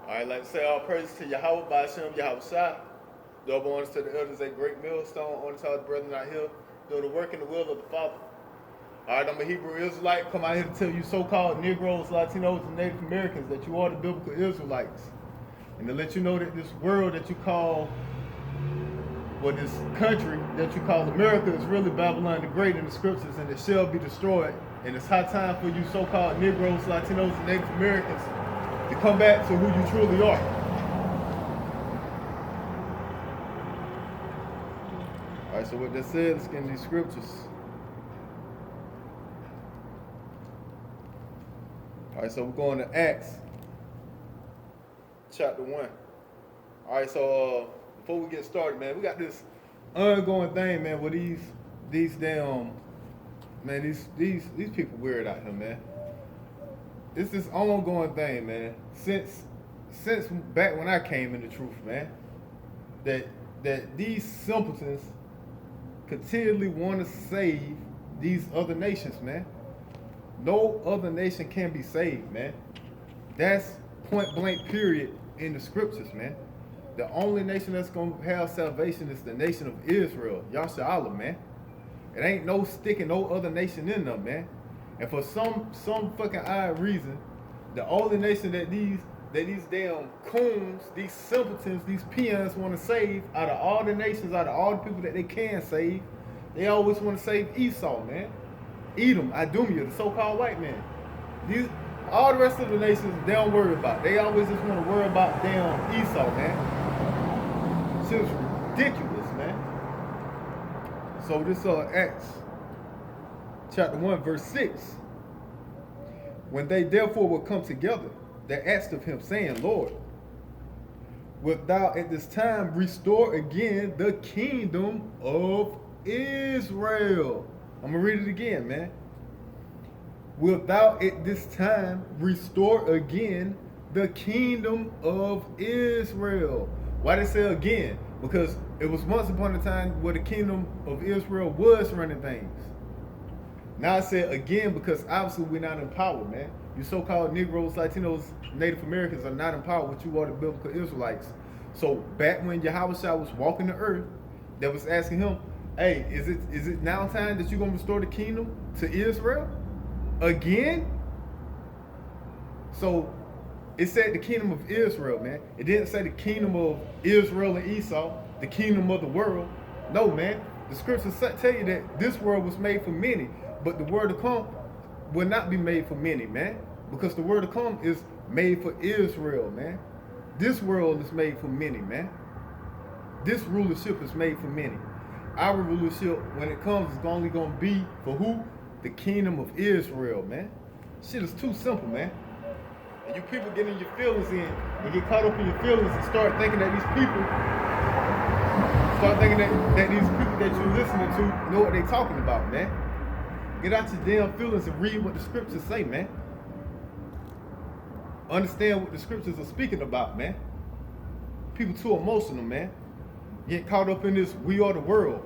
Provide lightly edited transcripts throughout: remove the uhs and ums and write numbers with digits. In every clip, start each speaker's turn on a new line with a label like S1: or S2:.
S1: All right, like to say all praises to Yahweh, Ba'ashem, Yahweh Shai. Double honors to the elders, a great millstone, on to all the brethren out here, doing the work in the will of the Father. All right, I'm a Hebrew Israelite. Come out here to tell you so-called Negroes, Latinos, and Native Americans that you are the biblical Israelites. And to let you know that this world that you call, well, this country that you call America is really Babylon the Great in the scriptures, and it shall be destroyed. And it's high time for you so-called Negroes, Latinos, and Native Americans to come back to who you truly are. All right, so with that said, let's get into these scriptures. All right, so we're going to Acts, chapter 1. All right, so before we get started, man, we got this ongoing thing, man, with these damn, man, these people weird out here, man. It's this ongoing thing, man, since back when I came in the truth, man, that these simpletons continually want to save these other nations, man. No other nation can be saved, man. That's point blank period in the scriptures, man. The only nation that's going to have salvation is the nation of Israel, Yasha'Allah, man. It ain't no sticking no other nation in them, man. And for some fucking odd reason, the only nation that these damn coons, these simpletons, these peons want to save out of all the nations, out of all the people that they can save, they always want to save Esau, man. Edom, Idumea, the so-called white man. All the rest of the nations, they don't worry about. They always just want to worry about damn Esau, man. Shit's ridiculous, man. So this Acts chapter 1, verse 6. When they therefore will come together, they asked of him, saying, Lord, wilt thou at this time restore again the kingdom of Israel? I'm going to read it again, man. Wilt thou at this time restore again the kingdom of Israel? Why did it say again? Because it was once upon a time where the kingdom of Israel was running things. Now I said again because obviously we're not in power, man. You so-called Negroes, Latinos, Native Americans are not in power, but you are the biblical Israelites. So back when Yahweh Shai was walking the earth, they was asking him, hey, is it now time that you're going to restore the kingdom to Israel? Again? So it said the kingdom of Israel, man. It didn't say the kingdom of Israel and Esau, the kingdom of the world. No, man. The scriptures tell you that this world was made for many, but the world to come will not be made for many, man. Because the world to come is made for Israel, man. This world is made for many, man. This rulership is made for many. Our rulership, when it comes, is only going to be for who? The kingdom of Israel, man. Shit is too simple, man. And you people get in your feelings in and get caught up in your feelings and start thinking that these people that you're listening to know what they're talking about, man. Get out your damn feelings and read what the scriptures say, man. Understand what the scriptures are speaking about, man. People too emotional, man. Get caught up in this we are the world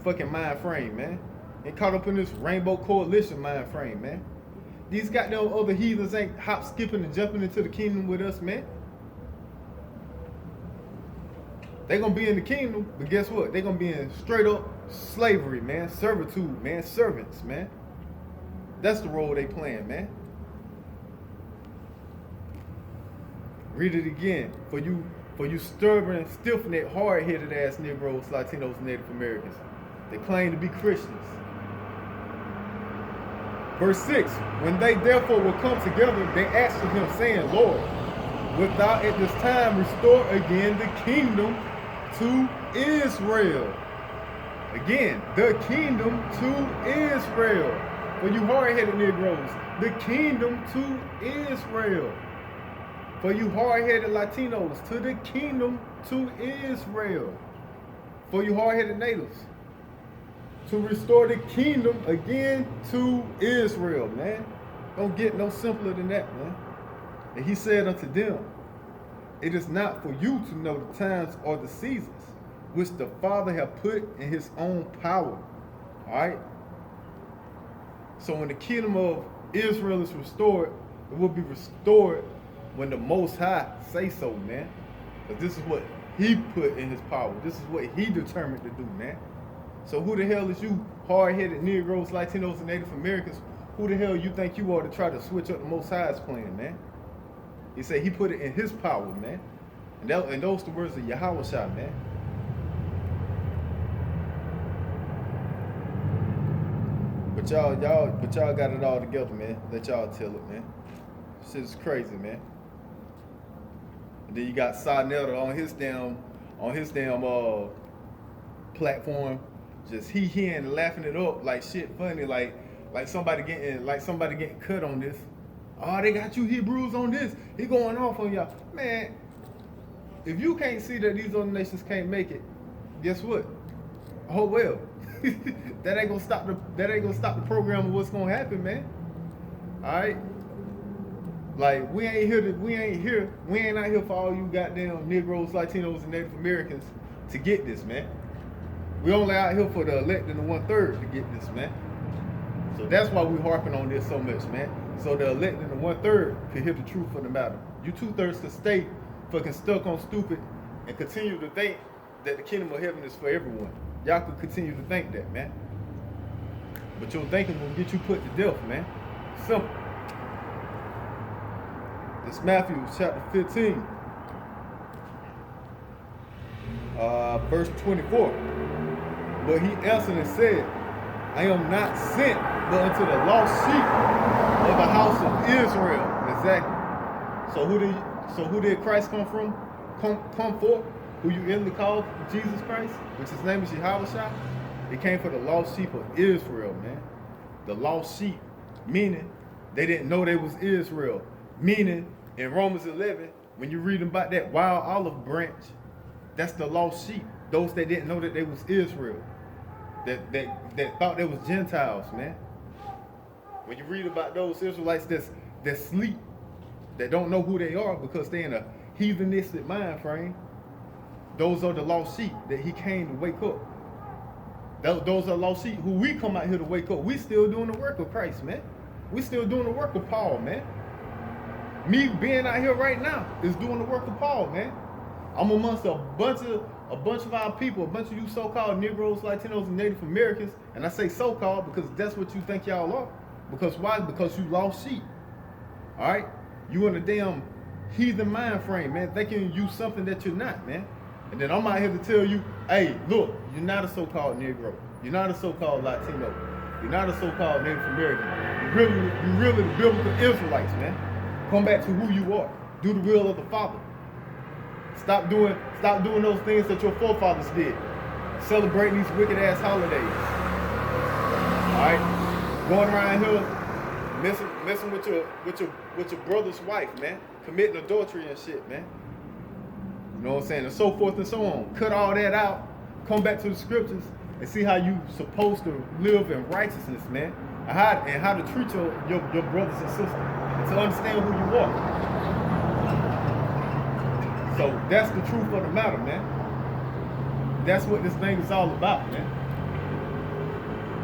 S1: fucking mind frame, man. Get caught up in this rainbow coalition mind frame, man. These goddamn other heathens ain't hop, skipping, and jumping into the kingdom with us, man. They gonna be in the kingdom, but guess what? They gonna be in straight up slavery, man. Servitude, man. Servants, man. That's the role they playing, man. Read it again. For you stubborn, stiff-necked, hard-headed ass Negroes, Latinos, and Native Americans. They claim to be Christians. Verse 6, when they therefore will come together, they asked of him, saying, Lord, wilt thou at this time restore again the kingdom to Israel? Again, the kingdom to Israel. For you hard-headed Negroes, the kingdom to Israel. For you hard-headed Latinos, to the kingdom to Israel. For you hard-headed natives, to restore the kingdom again to Israel, man. Don't get no simpler than that, man. And he said unto them, it is not for you to know the times or the seasons which the Father hath put in his own power. All right? So when the kingdom of Israel is restored, it will be restored when the Most High say so, man. Because this is what he put in his power. This is what he determined to do, man. So who the hell is you, hard-headed Negroes, Latinos, and Native Americans? Who the hell you think you are to try to switch up the Most High's plan, man? He said he put it in his power, man. And those the words of Yahweh Shah, man. But y'all got it all together, man. Let y'all tell it, man. Shit is crazy, man. And then you got Sarnetta on his damn platform, just he-heeing and laughing it up like shit funny, like somebody getting cut on this. Oh, they got you Hebrews on this. He going off on y'all. Man, if you can't see that these other nations can't make it, guess what? Oh well. that ain't gonna stop the program of what's gonna happen, man. Alright? Like we ain't out here for all you goddamn Negroes, Latinos, and Native Americans to get this, man. We only out here for the elect and the 1/3 to get this, man. So that's why we harping on this so much, man. So the elect and the 1/3 can hear the truth of the matter. You 2/3 can stay fucking stuck on stupid and continue to think that the kingdom of heaven is for everyone. Y'all could continue to think that, man. But your thinking will get you put to death, man. Simple. It's Matthew chapter 15, verse 24. But he answered and said, I am not sent but unto the lost sheep of the house of Israel. Exactly. So who did Christ come from? Come for? Who you really call Jesus Christ, which his name is Yahweh Shah? He came for the lost sheep of Israel, man. The lost sheep, meaning they didn't know they was Israel. Meaning, in Romans 11, when you read about that wild olive branch, that's the lost sheep. Those that didn't know that they was Israel. That thought they was Gentiles, man. When you read about those Israelites that sleep, that don't know who they are because they in a heathenistic mind frame, those are the lost sheep that he came to wake up. Those are lost sheep who we come out here to wake up. We still doing the work of Christ, man. We still doing the work of Paul, man. Me being out here right now is doing the work of Paul, man. I'm amongst a bunch of our people, a bunch of you so-called Negroes, Latinos, and Native Americans, and I say so-called because that's what you think y'all are. Because why? Because you lost sheep. All right? You in a damn heathen mind frame, man, thinking you something that you're not, man. And then I'm out here to tell you, hey, look, you're not a so-called Negro. You're not a so-called Latino. You're not a so-called Native American. You're really the biblical Israelites, man. Come back to who you are. Do the will of the Father. Stop doing those things that your forefathers did. Celebrating these wicked ass holidays. Alright? Going around here messing with your brother's wife, man. Committing adultery and shit, man. You know what I'm saying? And so forth and so on. Cut all that out. Come back to the scriptures and see how you supposed to live in righteousness, man. And how to treat your brothers and sisters. And to understand who you are. So that's the truth of the matter, man. That's what this thing is all about, man.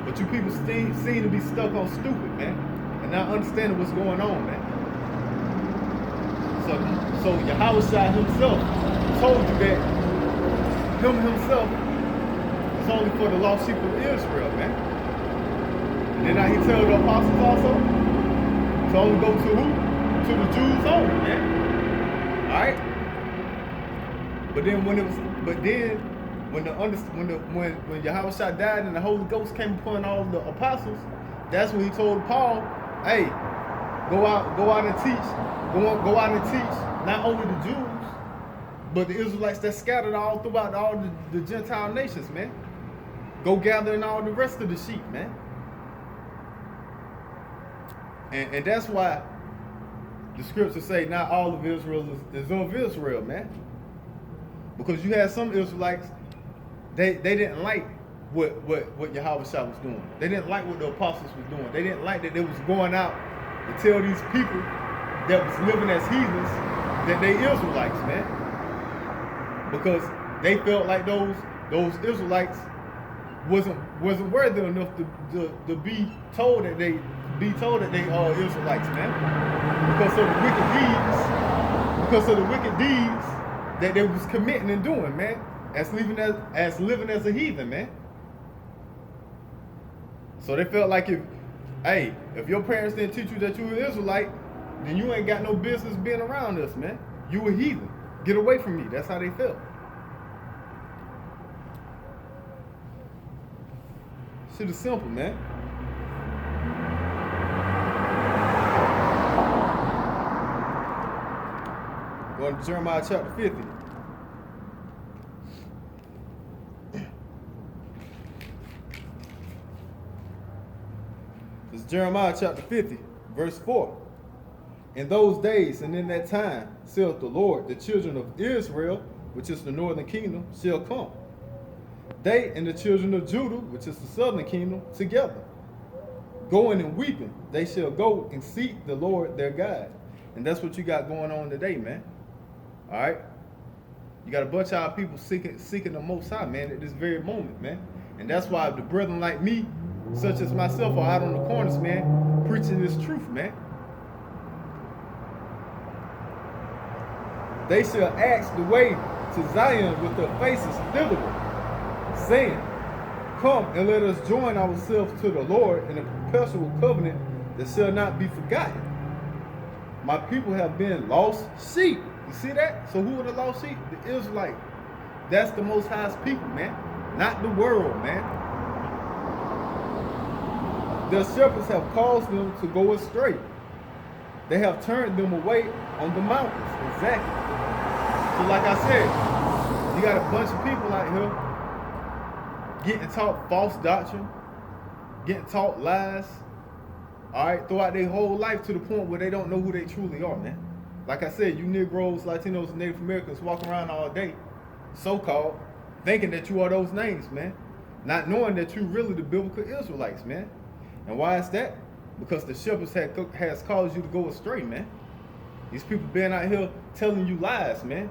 S1: But you people seem to be stuck on stupid, man. And not understanding what's going on, man. So Yahweh Shah himself told you that himself is only for the lost sheep of Israel, man. And then now he tell the apostles also to only go to who? To the Jews only, man. Alright? When Yahweh Shah died and the Holy Ghost came upon all the apostles, that's when he told Paul, hey, go out and teach not only the Jews, but the Israelites that scattered all throughout all the Gentile nations, man. Go gather in all the rest of the sheep, man. And that's why the scriptures say not all of Israel is of Israel, man. Because you had some Israelites, they didn't like what Yahweh Shah was doing. They didn't like what the apostles was doing. They didn't like that they was going out to tell these people that was living as heathens that they Israelites, man. Because they felt like those Israelites wasn't worthy enough to be told that they are Israelites, man. Because of the wicked deeds because of the wicked deeds that they was committing and doing, man, as living as a heathen, man. So they felt like if your parents didn't teach you that you were an Israelite, then you ain't got no business being around us, man. You a heathen. Get away from me. That's how they felt. Shit is simple, man. Going to Jeremiah chapter 50. It's Jeremiah chapter 50, verse 4. In those days and in that time, saith the Lord, the children of Israel, which is the northern kingdom, shall come. They and the children of Judah, which is the southern kingdom, together. Going and weeping, they shall go and seek the Lord their God. And that's what you got going on today, man. All right? You got a bunch of our people seeking the Most High, man, at this very moment, man. And that's why the brethren like me, such as myself, are out on the corners, man, preaching this truth, man. They shall ask the way to Zion with their faces thitherward, saying, come and let us join ourselves to the Lord in a perpetual covenant that shall not be forgotten. My people have been lost sheep. You see that? So who are the lost sheep? The Israelites. That's the Most High's people, man. Not the world, man. Their shepherds have caused them to go astray. They have turned them away on the mountains. Exactly. So like I said, you got a bunch of people out here getting taught false doctrine, getting taught lies, all right, throughout their whole life to the point where they don't know who they truly are, man. Like I said, you Negroes, Latinos, and Native Americans walk around all day, so-called, thinking that you are those names, man. Not knowing that you're really the biblical Israelites, man. And why is that? Because the shepherds has caused you to go astray, man. These people been out here telling you lies, man.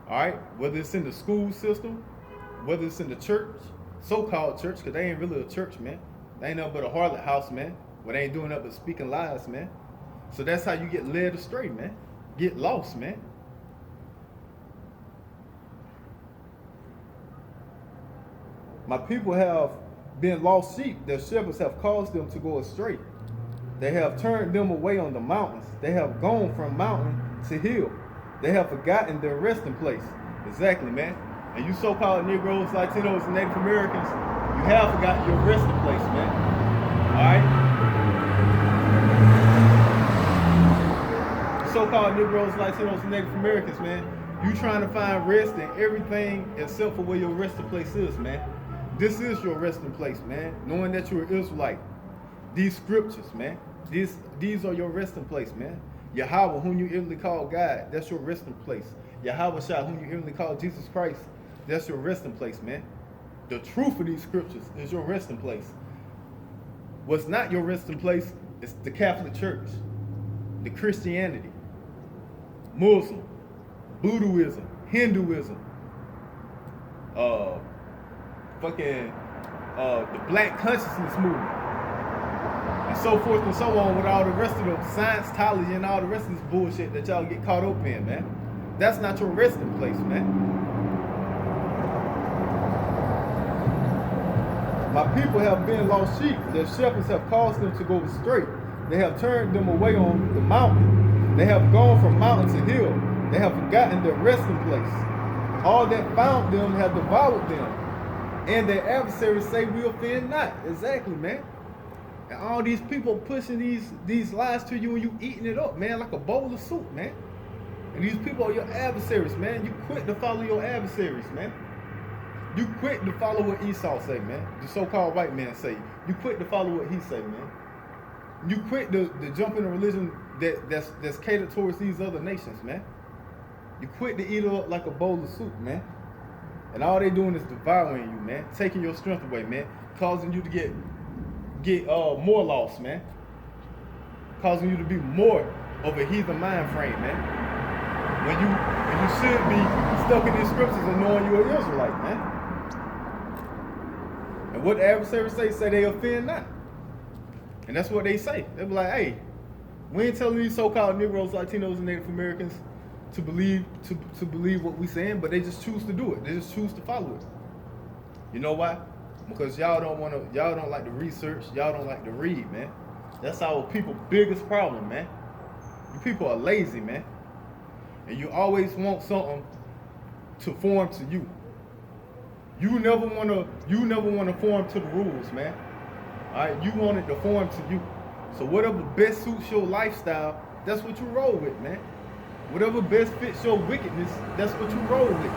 S1: All right, whether it's in the school system, whether it's in the church, so-called church, because they ain't really a church, man. They ain't nothing but a harlot house, man, where they ain't doing nothing but speaking lies, man. So that's how you get led astray, man. Get lost, man. My people have been lost sheep. Their shepherds have caused them to go astray. They have turned them away on the mountains. They have gone from mountain to hill. They have forgotten their resting place. Exactly, man. And you so-called Negroes, Latinos, and Native Americans, you have forgotten your resting place, man. All right? So-called Negroes, Latinos, and Native Americans, man, you trying to find rest in everything except for where your resting place is, man. This is your resting place, man. Knowing that you're an Israelite. These scriptures, man. These are your resting place, man. Yahweh, whom you inwardly call God, that's your resting place. Yahweh Shah, whom you inwardly call Jesus Christ, that's your resting place, man. The truth of these scriptures is your resting place. What's not your resting place is the Catholic Church, the Christianity, Muslim, Buddhism, Hinduism, the Black Consciousness movement, and so forth and so on, with all the rest of the Scientology and all the rest of this bullshit that y'all get caught up in, man. That's not your resting place, man. My people have been lost sheep. Their shepherds have caused them to go astray. They have turned them away on the mountain. They have gone from mountain to hill. They have forgotten their resting place. All that found them have devoured them. And their adversaries say, we offend not. Exactly, man. And all these people pushing these lies to you and you eating it up, man, like a bowl of soup, man. And these people are your adversaries, man. You quit to follow your adversaries, man. You quit to follow what Esau say, man. The so-called white man say. You quit to follow what he say, man. You quit to jump in a religion that's catered towards these other nations, man. You quit to eat it up like a bowl of soup, man. And all they doing is devouring you, man. Taking your strength away, man. Causing you to get more lost, man. Causing you to be more of a heathen mind frame, man. When you should be stuck in these scriptures and knowing you're an Israelite, man. And what the adversaries say they offend not. And that's what they say. They be like, hey, we ain't telling these so-called Negroes, Latinos, and Native Americans to believe what we saying, but they just choose to do it. They just choose to follow it. You know why? Because y'all don't like to research, y'all don't like to read, man. That's our people's biggest problem, man. You people are lazy, man. And you always want something to form to you. You never wanna form to the rules, man. Alright, you want it to form to you. So whatever best suits your lifestyle, that's what you roll with, man. Whatever best fits your wickedness, that's what you roll with.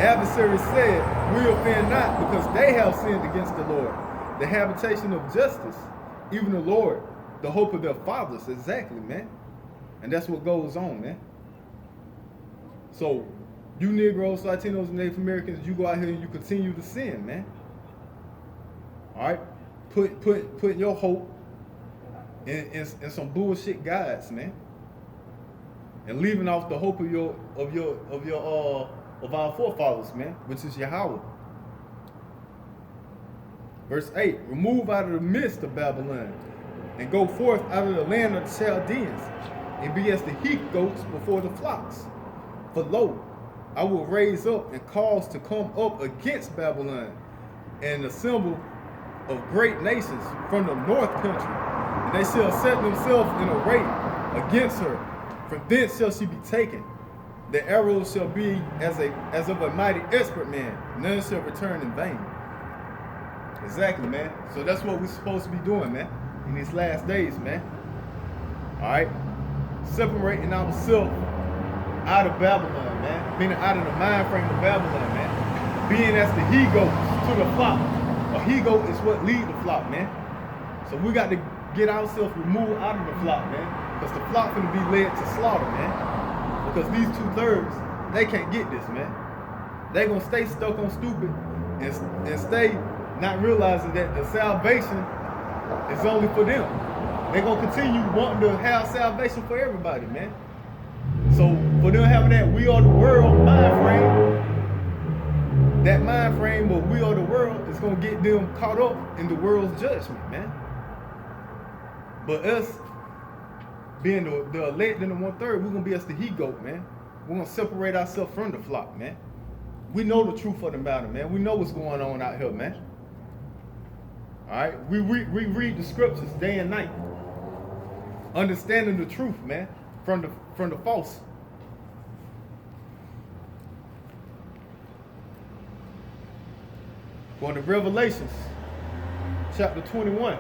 S1: Adversary said, we offend not, because they have sinned against the Lord, the habitation of justice, even the Lord, the hope of their fathers. Exactly, man. And that's what goes on, man. So, you Negroes, Latinos, and Native Americans, you go out here and you continue to sin, man. All right, put your hope in some bullshit gods, man, and leaving off the hope of our forefathers, man, which is Yahweh. Verse 8: remove out of the midst of Babylon, and go forth out of the land of the Chaldeans, and be as the he-goats before the flocks. For lo, I will raise up and cause to come up against Babylon, and assemble of great nations from the north country, and they shall set themselves in array against her. From thence shall she be taken. The arrows shall be as of a mighty expert man. None shall return in vain. Exactly, man. So that's what we're supposed to be doing, man, in these last days, man. All right, separating ourselves out of Babylon, man, meaning out of the mind frame of Babylon, man. Being as the he-goats to the flock. A he-goat is what lead the flock, man. So we got to get ourselves removed out of the flock, man, because the flock going to be led to slaughter, man. Because these 2/3, they can't get this, man. They going to stay stuck on stupid and stay not realizing that the salvation is only for them. They're going to continue wanting to have salvation for everybody, man. So for them having that we are the world mind frame, that mind frame of we are the world is going to get them caught up in the world's judgment, man. But us being the elect and the 1/3, we're going to be as the he-goat, man. We're going to separate ourselves from the flock, man. We know the truth of the matter, man. We know what's going on out here, man. All right? We read the scriptures day and night, understanding the truth, man, from the false. Going to Revelations, chapter 21.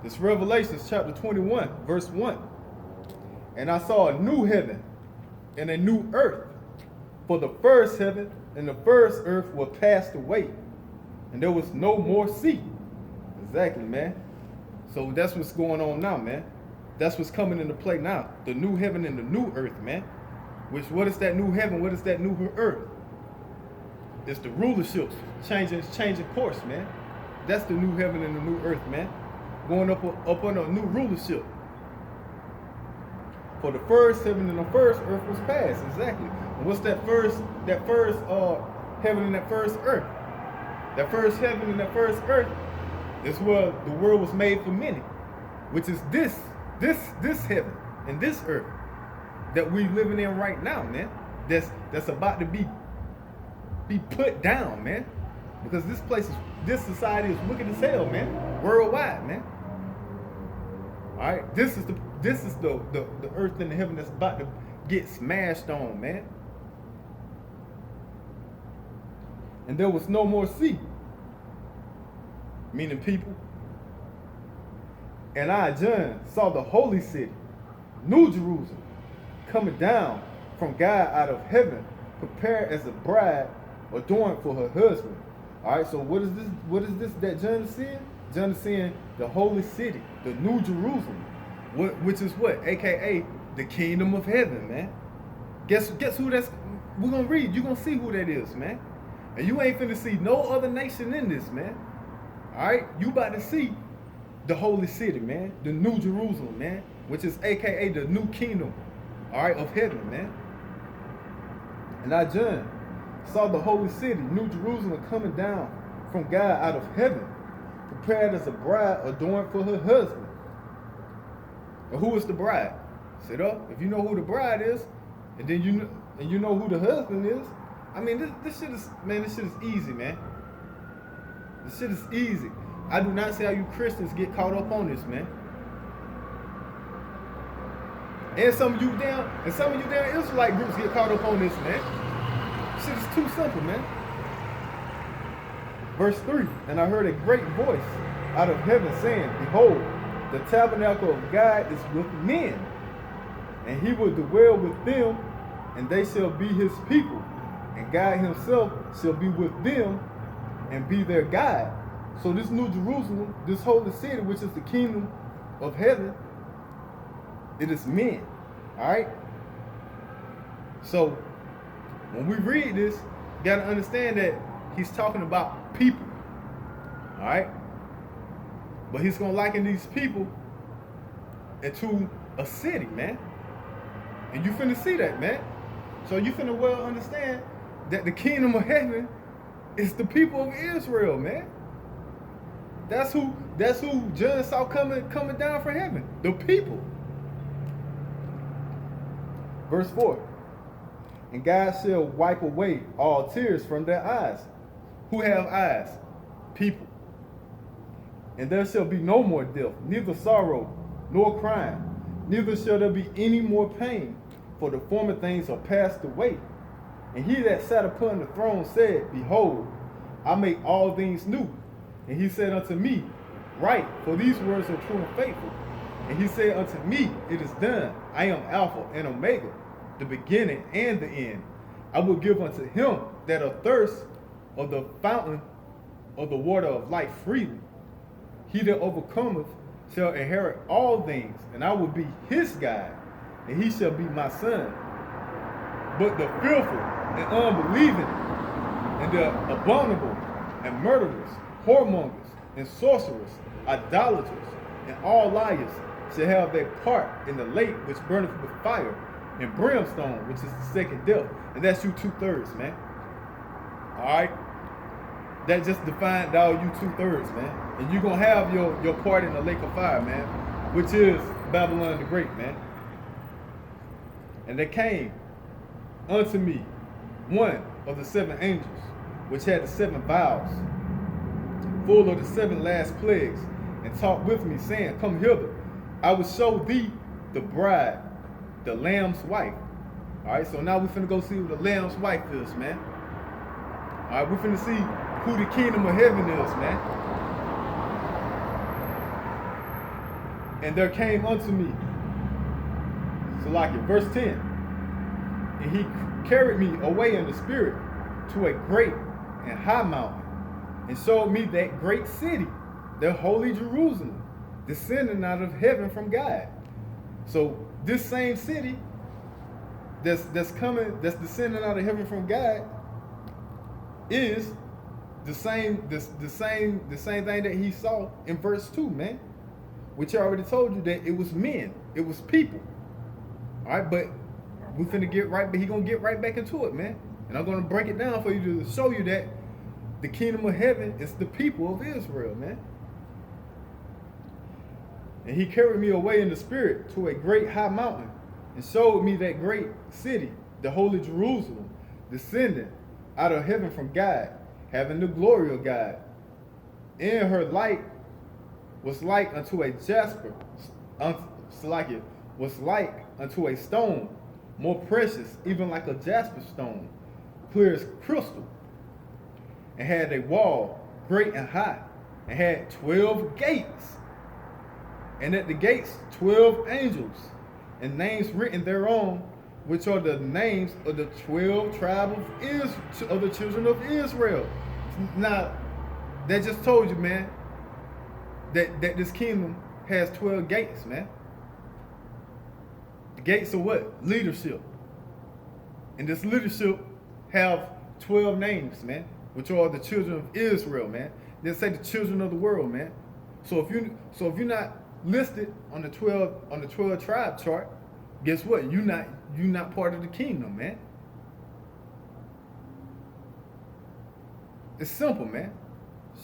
S1: This Revelations, chapter 21, verse 1. And I saw a new heaven and a new earth, for the first heaven and the first earth were passed away, and there was no more sea. Exactly, man. So that's what's going on now, man. That's what's coming into play now. The new heaven and the new earth, man. What is that new heaven? What is that new earth? It's the rulerships changing course, man. That's the new heaven and the new earth, man. Going up on a new rulership. For the first heaven and the first earth was passed. Exactly. And what's that first heaven and that first earth? That first heaven and that first earth is where the world was made for many, which is this heaven and this earth that we living in right now, man. That's about to be put down, man. Because this society is wicked as hell, man. Worldwide, man. All right, this is the earth and the heaven that's about to get smashed on, man. And there was no more sea, meaning people. And I, John, saw the holy city, New Jerusalem, coming down from God out of heaven, prepared as a bride adorned for her husband. All right, so what is this that John is seeing? John is seeing the holy city, the New Jerusalem, which is what? AKA the kingdom of heaven, man. Guess who that's, we're going to read. You're going to see who that is, man. And you ain't finna see no other nation in this, man. All right, you about to see the holy city, man, the New Jerusalem, man, which is AKA the new kingdom, all right, of heaven, man. And I, John, saw the holy city, New Jerusalem, coming down from God out of heaven, prepared as a bride adorned for her husband. And who is the bride? Sit up. If you know who the bride is, and then you know who the husband is, I mean, this shit is, man, this shit is easy, man. This shit is easy. I do not see how you Christians get caught up on this, man. And some of you damn Israelite groups get caught up on this, man. This shit is too simple, man. Verse 3, and I heard a great voice out of heaven saying, behold, the tabernacle of God is with men, and he will dwell with them, and they shall be his people, and God himself shall be with them and be their God. So this New Jerusalem, this holy city, which is the kingdom of heaven, it is men. All right? So when we read this, you got to understand that he's talking about people. All right? But he's going to liken these people into a city, man. And you finna see that, man. So you finna well understand that the kingdom of heaven is the people of Israel, man. That's who John saw coming down from heaven. The people. Verse 4. And God shall wipe away all tears from their eyes. Who have eyes? People. And there shall be no more death, neither sorrow nor crying, neither shall there be any more pain, for the former things are passed away. And he that sat upon the throne said, behold, I make all things new. And he said unto me, write, for these words are true and faithful. And he said unto me, it is done. I am Alpha and Omega, the beginning and the end. I will give unto him that athirst of the fountain of the water of life freely. He that overcometh shall inherit all things, and I will be his God, and he shall be my son. But the fearful and unbelieving, and the abominable, and murderers, whoremongers, and sorcerers, idolaters, and all liars shall have their part in the lake which burneth with fire, and brimstone, which is the second death. And that's you 2/3, man. Alright? That just defined all you 2/3, man. And you're going to have your part in the lake of fire, man, which is Babylon the Great, man. And there came unto me one of the 7 angels, which had the 7 vials, full of the 7 last plagues, and talked with me, saying, come hither, I will show thee the bride, the Lamb's wife. Alright, so now we're finna go see who the Lamb's wife is, man. Alright, we're finna see who the kingdom of heaven is, man. And there came unto me, so like it, verse 10, and he carried me away in the spirit to a great and high mountain, and showed me that great city, the holy Jerusalem, descending out of heaven from God. So this same city that's descending out of heaven from God is the same thing that he saw in verse 2, man. Which I already told you that it was men, it was people. All right, but we're finna get right, but he gonna get right back into it, man. And I'm gonna break it down for you to show you that the kingdom of heaven is the people of Israel, man. And he carried me away in the spirit to a great high mountain, and showed me that great city, the holy Jerusalem, descending out of heaven from God, having the glory of God. And her light was like unto a jasper, was like unto a stone, more precious, even like a jasper stone, clear as crystal, and had a wall great and high, and had 12 gates, and at the gates 12 angels, and names written thereon, which are the names of the 12 tribes of the children of Israel. Now, that just told you, man, that this kingdom has 12 gates, man. The gates are what? Leadership. And this leadership have 12 names, man, which are the children of Israel, man. They say the children of the world, man. So if you're not listed on the 12 tribe chart, guess what? You're not part of the kingdom, man. It's simple, man.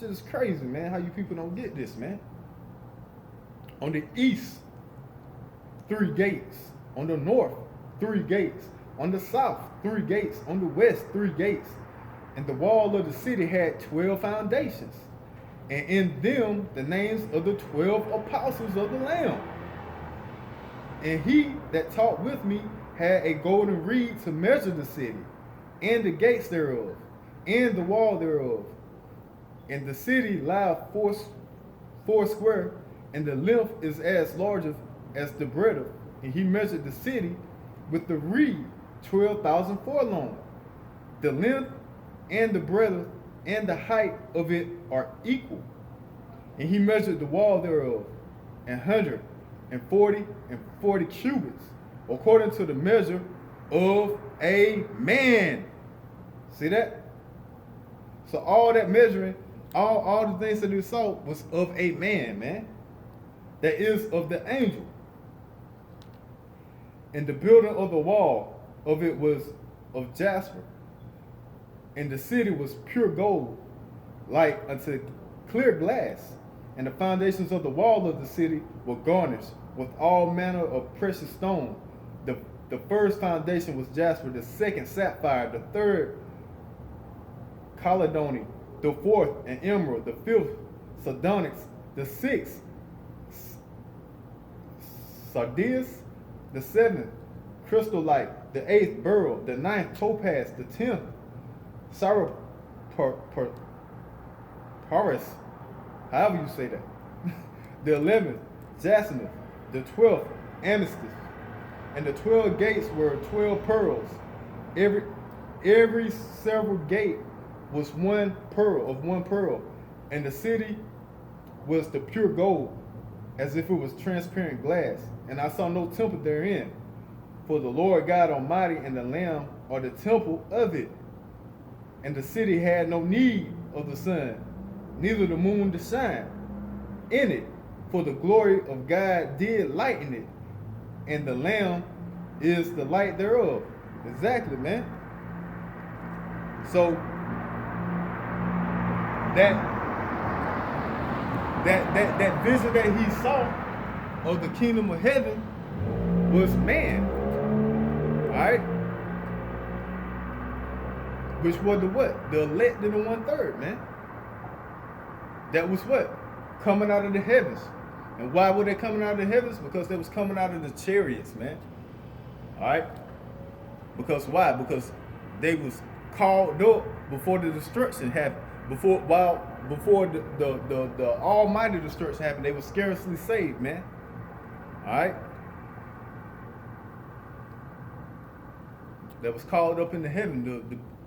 S1: Shit is crazy, man. How you people don't get this, man? On the east, 3 gates. On the north, 3 gates. On the south, 3 gates. On the west, 3 gates. And the wall of the city had 12 foundations. And in them the names of the 12 apostles of the Lamb. And he that talked with me had a golden reed to measure the city, and the gates thereof, and the wall thereof. And the city lieth four square, and the length is as large as the breadth. And he measured the city with the reed 12,000 furlongs. The length and the breadth and the height of it are equal. And he measured the wall thereof 140 cubits, according to the measure of a man. See that? So all that measuring, all the things that we saw was of a man. That is of the angel. And the building of the wall of it was of jasper. And the city was pure gold, like unto clear glass. And the foundations of the wall of the city were garnished with all manner of precious stone. The first foundation was jasper, the second sapphire, the third chalcedony, the fourth an emerald, the fifth sardonyx, the sixth sardius, the seventh crystallite, the eighth beryl, the ninth topaz, the 10th Paris, however you say that, the 11th jacinth, the 12th amethyst, and the 12 gates were 12 pearls. Every several gate was one pearl, and the city was the pure gold, as if it was transparent glass. And I saw no temple therein, for the Lord God Almighty and the Lamb are the temple of it. And the city had no need of the sun, neither the moon to shine in it, for the glory of God did lighten it, and the Lamb is the light thereof. Exactly, man. So that vision that he saw of the kingdom of heaven was man. Alright? Which was the what? The elect in the 1/3, man. That was what? Coming out of the heavens. And why were they coming out of the heavens? Because they was coming out of the chariots, man. Alright? Because why? Because they was called up before the destruction happened. Before the almighty destruction happened, they were scarcely saved, man. Alright? That was called up into heaven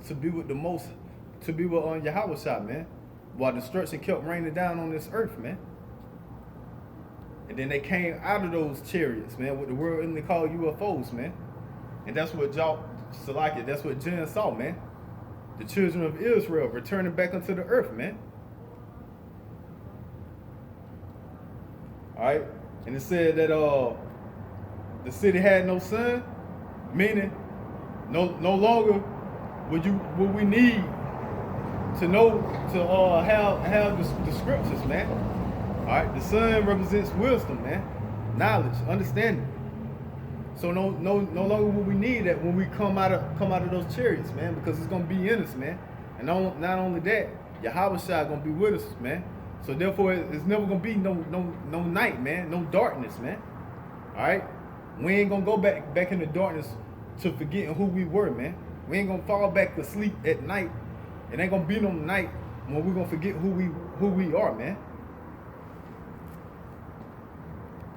S1: to be with the most, to be with Yahweh Shah, man. While destruction kept raining down on this earth, man. And then they came out of those chariots, man, what the world only call UFOs, man. And that's what that's what Jen saw, man. The children of Israel returning back unto the earth, man. Alright? And it said that the city had no sun, meaning no longer would we need to know to have the scriptures, man. Alright, the sun represents wisdom, man, knowledge, understanding. So no longer will we need that when we come out of those chariots, man, because it's gonna be in us, man. And not only that, Yahweh Shai gonna be with us, man. So therefore, it's never gonna be no night, man, no darkness, man. All right, we ain't gonna go back in the darkness to forgetting who we were, man. We ain't gonna fall back to sleep at night. It ain't gonna be no night when we're gonna forget who we are, man.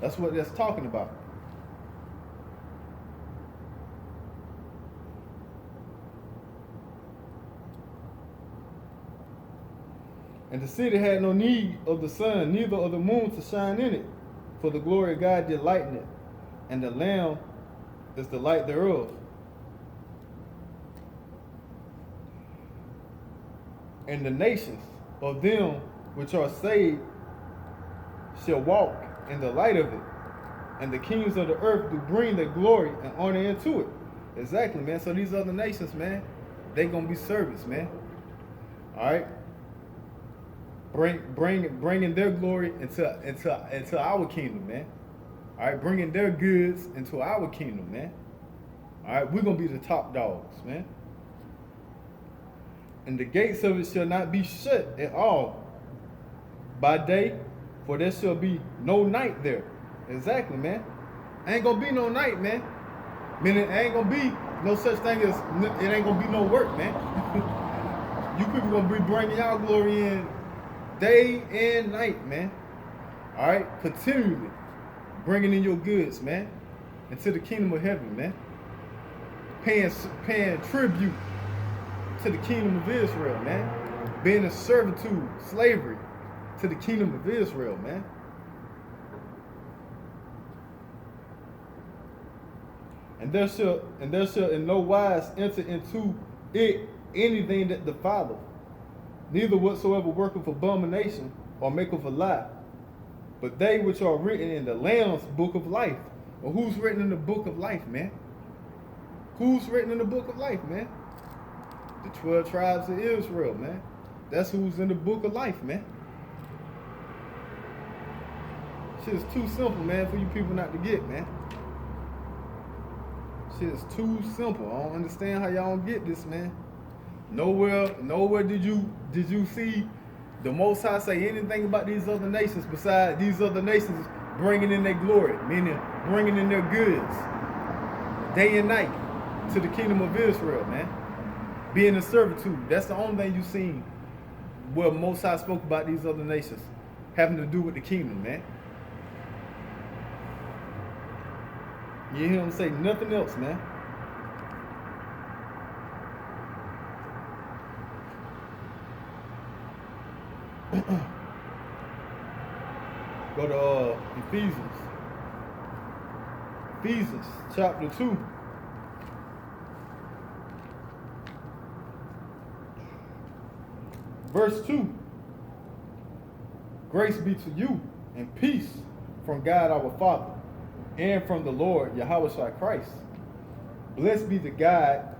S1: That's what that's talking about. And the city had no need of the sun, neither of the moon to shine in it, for the glory of God did lighten it, and the Lamb is the light thereof. And the nations of them which are saved shall walk in the light of it, and the kings of the earth do bring their glory and honor into it. Exactly, man. So these other nations, man, they gonna be servants, man. All right. bringing their glory into our kingdom, man. All right, bringing their goods into our kingdom, man. All right, we're gonna be the top dogs, man. And the gates of it shall not be shut at all by day, for there shall be no night there. Exactly, man. Ain't gonna be no night, man. Meaning, ain't gonna be no such thing as it ain't gonna be no work, man. You people gonna be bringing y'all glory in day and night, man. All right, continually bringing in your goods, man, into the kingdom of heaven, man. Paying tribute to the kingdom of Israel, man. Being in servitude, slavery to the kingdom of Israel, man. And there shall in no wise enter into it anything that defileth, neither whatsoever worketh abomination or maketh a lie, but they which are written in the Lamb's book of life. Well, who's written in the book of life, man? Who's written in the book of life, man? The 12 tribes of Israel, man. That's who's in the book of life, man. Shit is too simple, man, for you people not to get, man. Shit is too simple. I don't understand how y'all don't get this, man. Nowhere did you see the Most High say anything about these other nations besides these other nations bringing in their glory, meaning bringing in their goods day and night to the kingdom of Israel, man. Being in servitude. That's the only thing you seen where Most High spoke about these other nations having to do with the kingdom, man. You hear him say nothing else, man. Go to Ephesians chapter 2. Verse 2. Grace be to you and peace from God our Father and from the Lord Yahushua Christ. Blessed be the God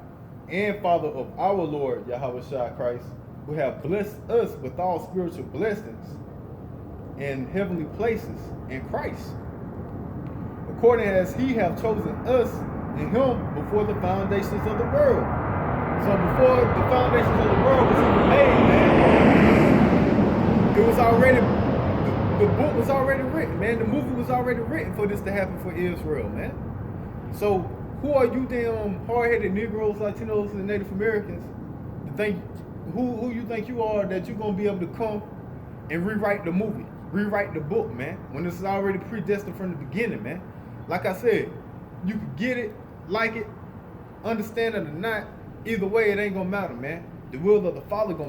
S1: and Father of our Lord Yahushua Christ, who have blessed us with all spiritual blessings in heavenly places in Christ, according as he hath chosen us in him before the foundations of the world. So before the foundations of the world was even made, man, it was already, the book was already written, man. The movie was already written for this to happen for Israel, man. So who are you damn hard-headed Negroes, Latinos, and Native Americans to think, who you think you are that you're going to be able to come and rewrite the movie, rewrite the book, man, when this is already predestined from the beginning, man? Like I said, you can get it, like it, understand it or not. Either way, it ain't going to matter, man. The will of the Father going to